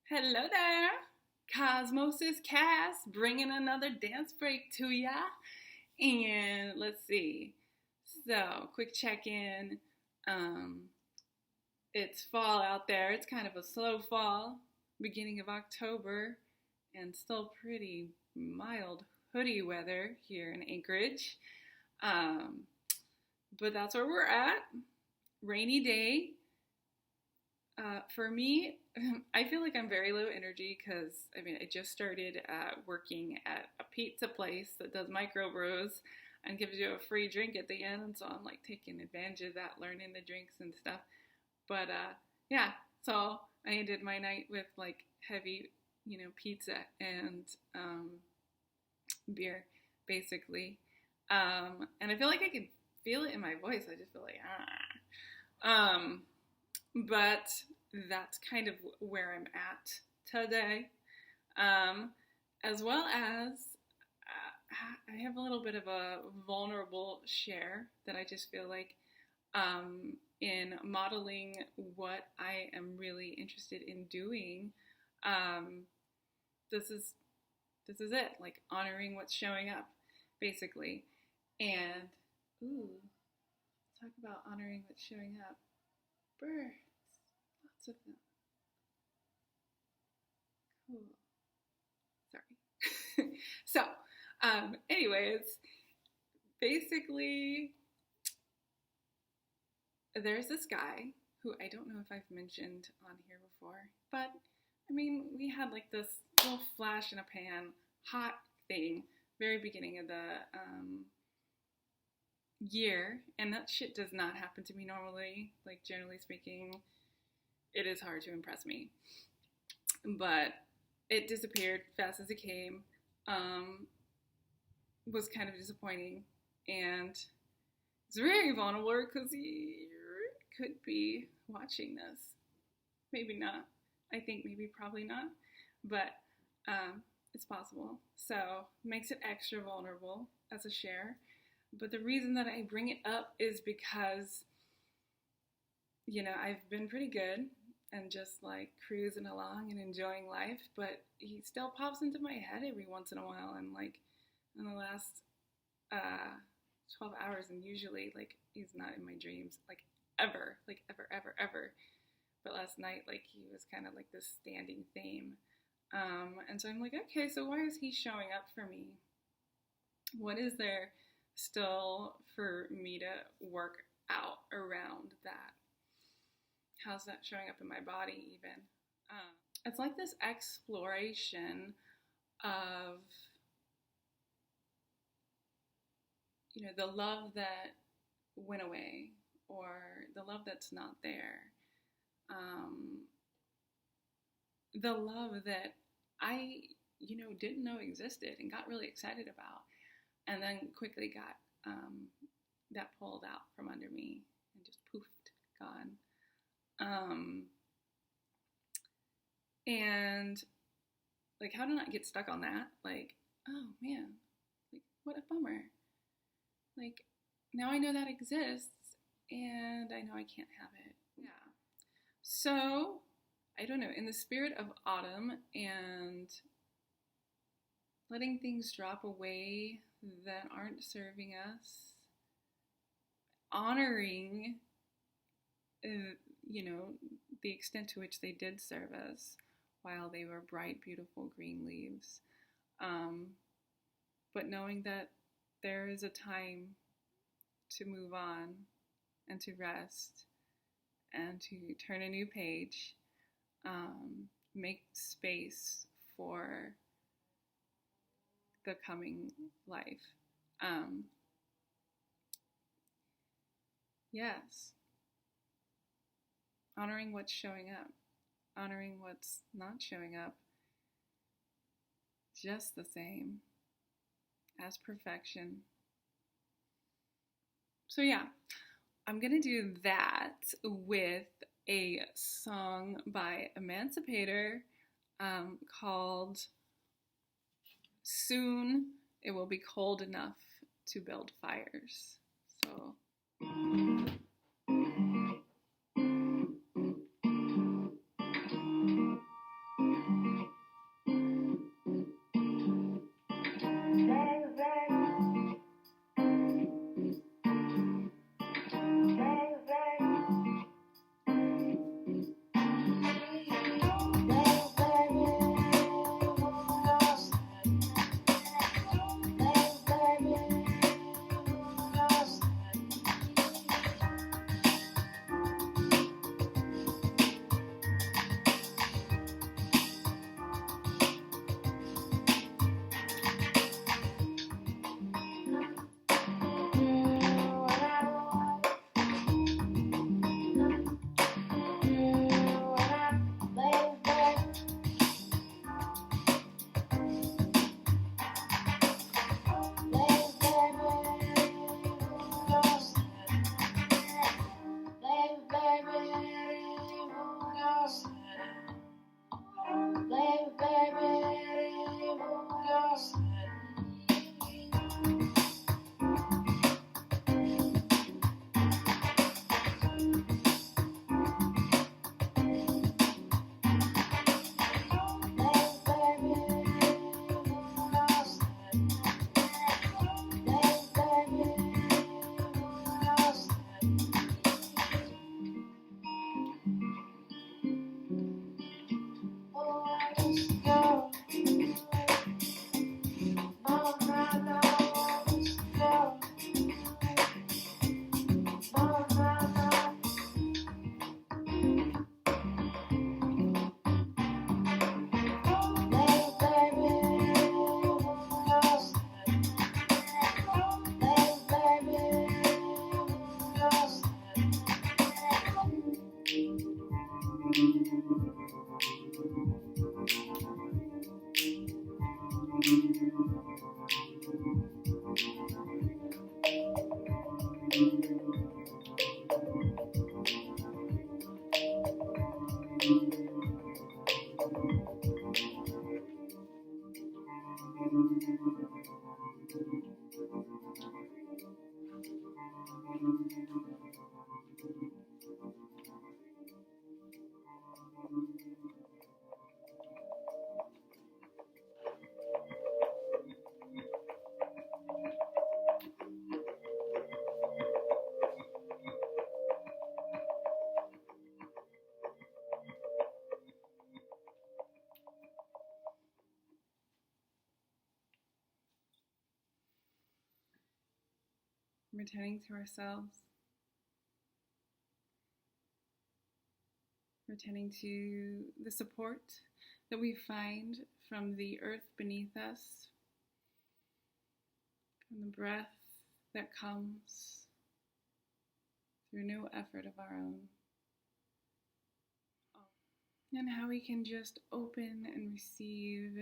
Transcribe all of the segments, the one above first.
Hello there, Cosmosis Cast, bringing another dance break to ya. And let's see. So, quick check in. Um, it's fall out there. It's kind of a slow fall, beginning of October, and still pretty mild hoodie weather here in Anchorage. Um, but that's where we're at. Rainy day. For me, I feel like I'm very low energy because I just started working at a pizza place that does microbrews and gives you a free drink at the end, and so I'm like taking advantage of that, learning the drinks and stuff. But yeah, so I ended my night with like heavy, pizza and beer, basically. And I feel like I can feel it in my voice. I just feel like but that's kind of where I'm at today. As well as I have a little bit of a vulnerable share that I just feel like in modeling what I am really interested in doing. This is it, like honoring what's showing up, basically. And talk about honoring what's showing up. Birds, lots of them. Cool. Sorry. So, anyways, basically, there's this guy who I don't know if I've mentioned on here before, but we had like this little flash in a pan, hot thing, very beginning of the year, and that shit does not happen to me normally. Like, generally speaking, it is hard to impress me. But it disappeared fast as it came. Was kind of disappointing, and it's very vulnerable because he could be watching this. Maybe not. I think maybe probably not, but it's possible. So makes it extra vulnerable as a share. But the reason that I bring it up is because, I've been pretty good and just like cruising along and enjoying life, but he still pops into my head every once in a while, and like in the last 12 hours, and usually like he's not in my dreams like ever, ever. But last night, like, he was kind of like this standing theme. And so I'm like, okay, so why is he showing up for me? What is there still for me to work out around that? How's that showing up in my body even? It's like this exploration of, the love that went away, or the love that's not there. The love that I, didn't know existed and got really excited about, and then quickly got that pulled out from under me and just poofed, gone. And like, how to not get stuck on that? Like, oh man, like, what a bummer. Like, now I know that exists, and I know I can't have it. Yeah. So, I don't know, in the spirit of autumn and letting things drop away that aren't serving us, honoring, the extent to which they did serve us while they were bright, beautiful green leaves. But knowing that there is a time to move on and to rest and to turn a new page, make space for the coming life. Yes. Honoring what's showing up, honoring what's not showing up, just the same as perfection. So yeah, I'm gonna do that with a song by Emanicipator called Soon It Will Be Cold Enough to Build Fires. So returning to ourselves, returning to the support that we find from the earth beneath us, from the breath that comes through no effort of our own, and how we can just open and receive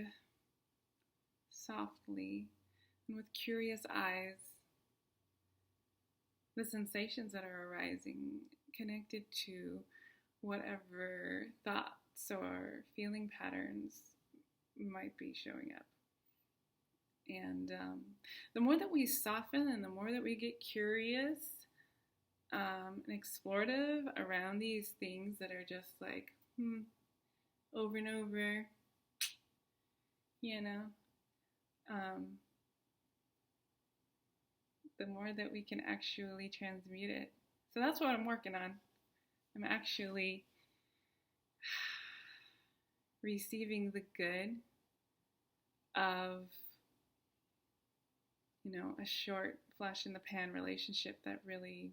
softly and with curious eyes the sensations that are arising, connected to whatever thoughts or feeling patterns might be showing up. And the more that we soften and the more that we get curious and explorative around these things that are just like, over and over, the more that we can actually transmute it. So that's what I'm working on. I'm actually receiving the good of, a short flash in the pan relationship that really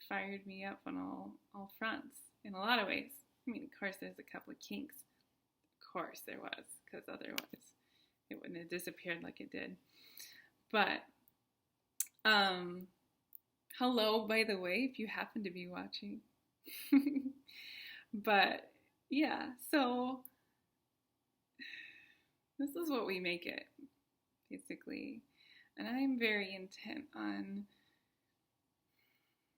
fired me up on all fronts in a lot of ways. I mean, of course, there's a couple of kinks. Of course there was, because otherwise it wouldn't have disappeared like it did. But, hello, by the way, if you happen to be watching. But, yeah, so this is what we make it, basically. And I'm very intent on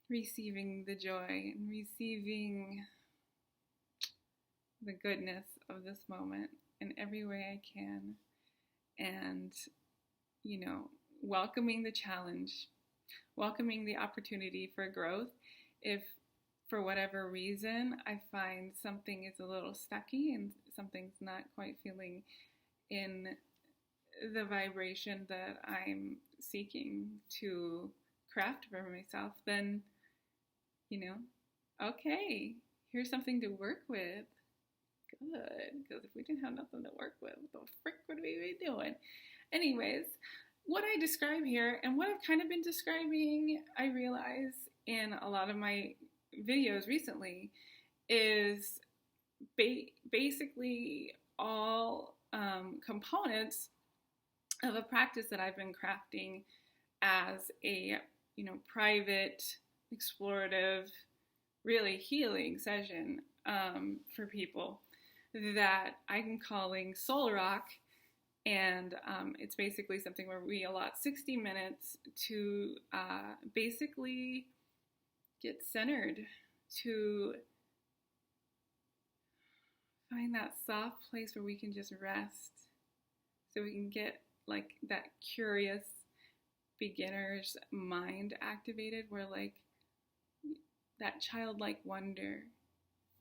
receiving the joy and receiving the goodness of this moment in every way I can. And, welcoming the challenge, welcoming the opportunity for growth. If for whatever reason I find something is a little stucky and something's not quite feeling in the vibration that I'm seeking to craft for myself, then, okay, here's something to work with. Good, because if we didn't have nothing to work with, what the frick would we be doing? Anyways, what I describe here and what I've kind of been describing, I realize in a lot of my videos recently, is basically all components of a practice that I've been crafting as a private, explorative, really healing session for people that I'm calling SoulRock. And it's basically something where we allot 60 minutes to basically get centered, to find that soft place where we can just rest, so we can get like that curious beginner's mind activated, where like that childlike wonder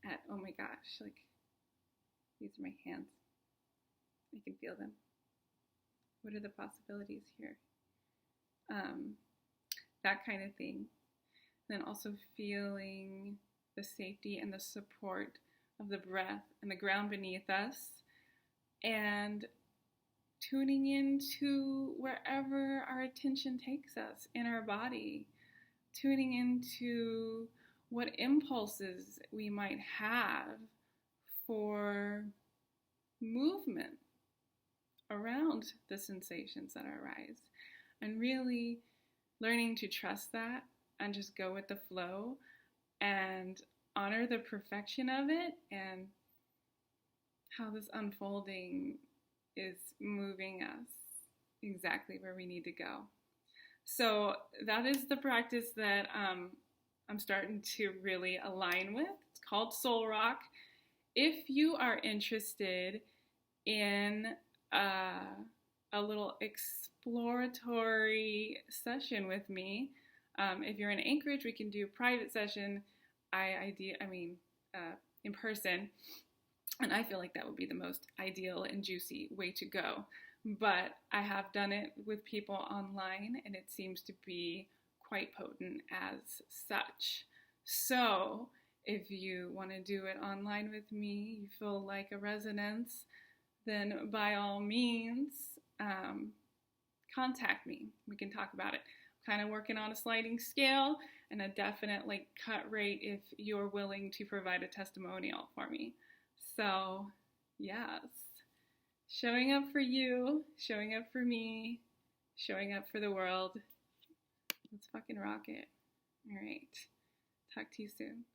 at, oh my gosh, like these are my hands, I can feel them. What are the possibilities here? That kind of thing. And then also feeling the safety and the support of the breath and the ground beneath us, and tuning into wherever our attention takes us in our body, tuning into what impulses we might have for movement around the sensations that arise, and really learning to trust that and just go with the flow and honor the perfection of it and how this unfolding is moving us exactly where we need to go. So that is the practice that I'm starting to really align with. It's called SoulRock. If you are interested in a little exploratory session with me, if you're in Anchorage, we can do a private session. In person, and I feel like that would be the most ideal and juicy way to go. But I have done it with people online, and it seems to be quite potent as such. So if you want to do it online with me, you feel like a resonance, then by all means, contact me. We can talk about it. kind of working on a sliding scale, and a definite like cut rate if you're willing to provide a testimonial for me. So yes, showing up for you, showing up for me, showing up for the world. Let's fucking rock it. All right. Talk to you soon.